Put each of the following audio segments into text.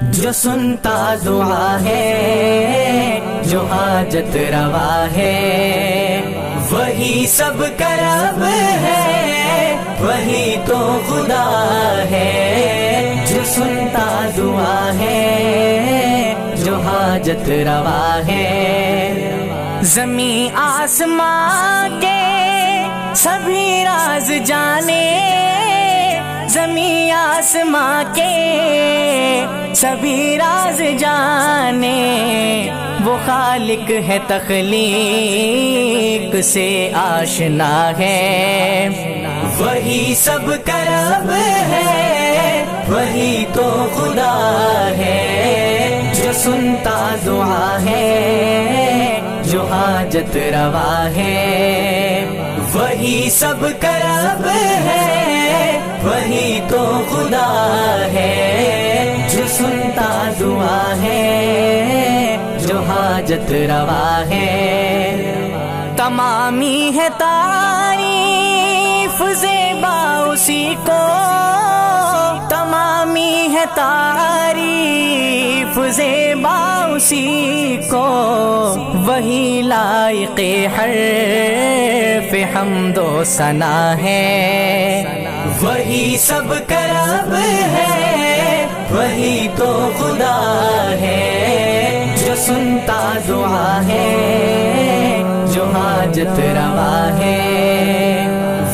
جو سنتا دعا ہے، جو حاجت روا ہے، وہی سب کا رب ہے، وہی تو خدا ہے۔ جو سنتا دعا ہے، جو حاجت روا ہے، زمین آسمان کے سبھی راز جانے، زمین آسمان کے سبھی راز جانے، وہ خالق ہے تخلیق سے آشنا ہے، وہی سب کا رب ہے، وہی تو خدا ہے۔ جو سنتا دعا ہے، جو حاجت روا ہے، وہی سب کا رب ہے، وہی تو خدا ہے۔ جو سنتا دعا ہے، جو حاجت روا ہے، تمامی ہے تعریف زیبا اسی کو، تمامی ہے تعریف زیبا اسی کو، وہی لائق حرف حمد و ثنا ہے، وہی سب کا رب ہے، وہی تو خدا ہے۔ جو سنتا دعا ہے، جو حاجت روا ہے،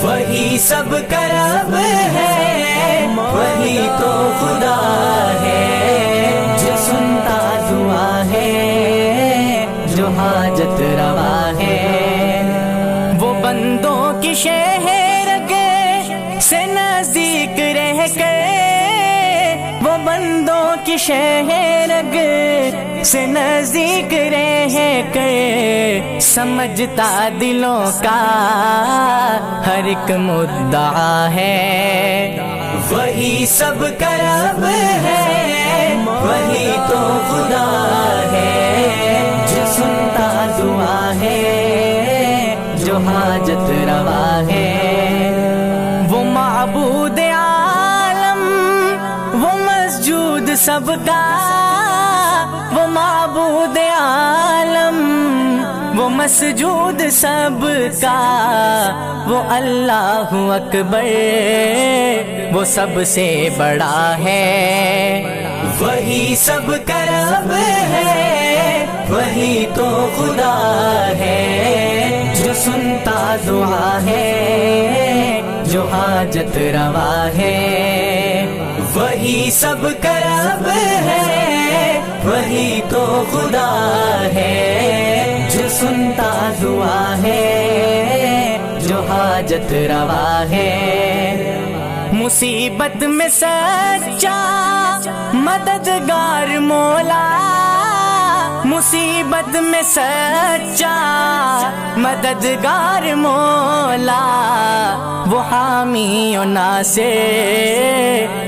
وہی سب کا رب ہے، وہی تو خدا ہے۔ جو سنتا دعا ہے، جو حاجت روا ہے، وہ بندوں کی شہرگ سے نزدیک رہ کے، وہ بندوں کی شہرگ سے نزدیک رہ کر سمجھتا دلوں کا ہر ایک مدعا ہے، وہی سب کا رب ہے، وہی تو خدا ہے۔ جو سنتا دعا ہے، جو حاجت روا ہے، وہ معبود عالم، وہ مسجود سب کا، وہ معبود عالم، وہ مسجود سب کا، وہ اللہ اکبر، وہ سب سے بڑا ہے، وہی سب کا رب ہے، وہی تو خدا ہے۔ جو سنتا دعا ہے، جو حاجت روا ہے، وہی سب کا رب ہے، وہی تو خدا ہے۔ جو سنتا دعا ہے، جو حاجت روا ہے، مصیبت میں سچا مددگار مولا، مصیبت میں سچا مددگار مولا، وہ حامی و ناصر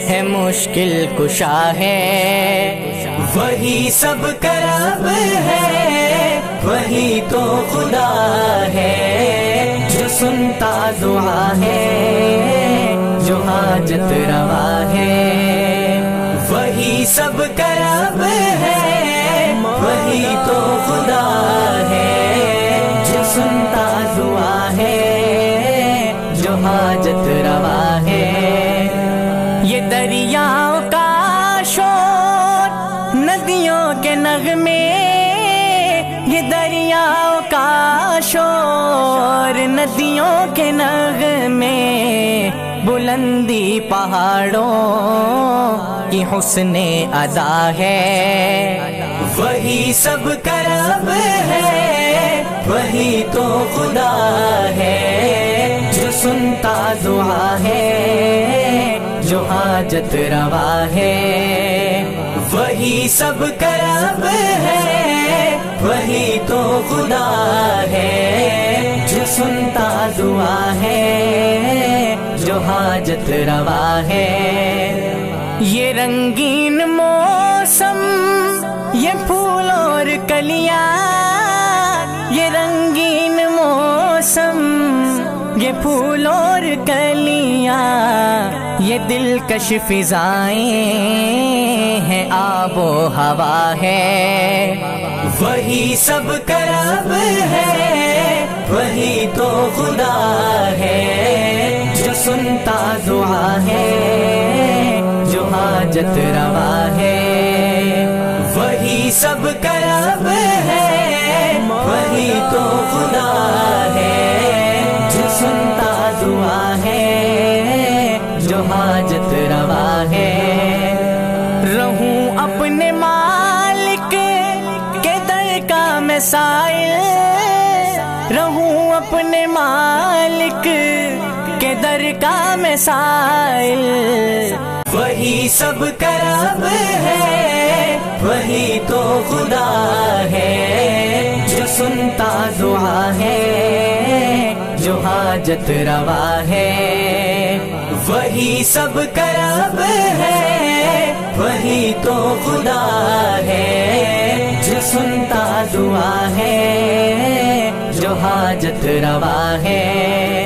ہے، مشکل کشا ہے، وہی سب کا رب ہے، وہی تو خدا ہے۔ جو سنتا دعا ہے، جو حاجت روا ہے، وہی سب کا رب ہے، وہی تو خدا ہے۔ جو سنتا دعا ہے، جو حاجت روا ہے، یہ دریاؤں کا شور، ندیوں کے نغمے، یہ دریاؤں کا شور، ندیوں کے نغمے، بلندی پہاڑوں کی حسن ادا ہے، وہی سب کا رب ہے، وہی تو خدا ہے۔ جو سنتا دعا ہے، جو حاجت روا ہے، وہی سب کا رب ہے، وہی تو خدا ہے۔ جو سنتا دعا ہے، جو حاجت روا ہے، یہ رنگین موسم، یہ پھول اور کلیاں، یہ رنگین موسم، یہ پھول اور کلیاں، یہ دلکش فضائیں ہیں، آب و ہوا ہے، وہی سب کا رب ہے، وہی تو خدا ہے، جو سنتا دعا ہے، جو حاجت روا ہے، وہی سب کا رب ہے، وہی تو خدا ہے، جو سنتا دعا ہے، جو حاجت روا ہے۔ رہوں اپنے مالک کے در کا میں سائل، رہوں اپنے مالک کے در کا میں سائل، وہی سب کا رب ہے، وہی تو خدا ہے، جو سنتا دعا ہے، جو حاجت روا ہے، وہی سب کا رب ہے، وہی تو خدا ہے، جو سنتا دعا ہے، جو حاجت روا ہے۔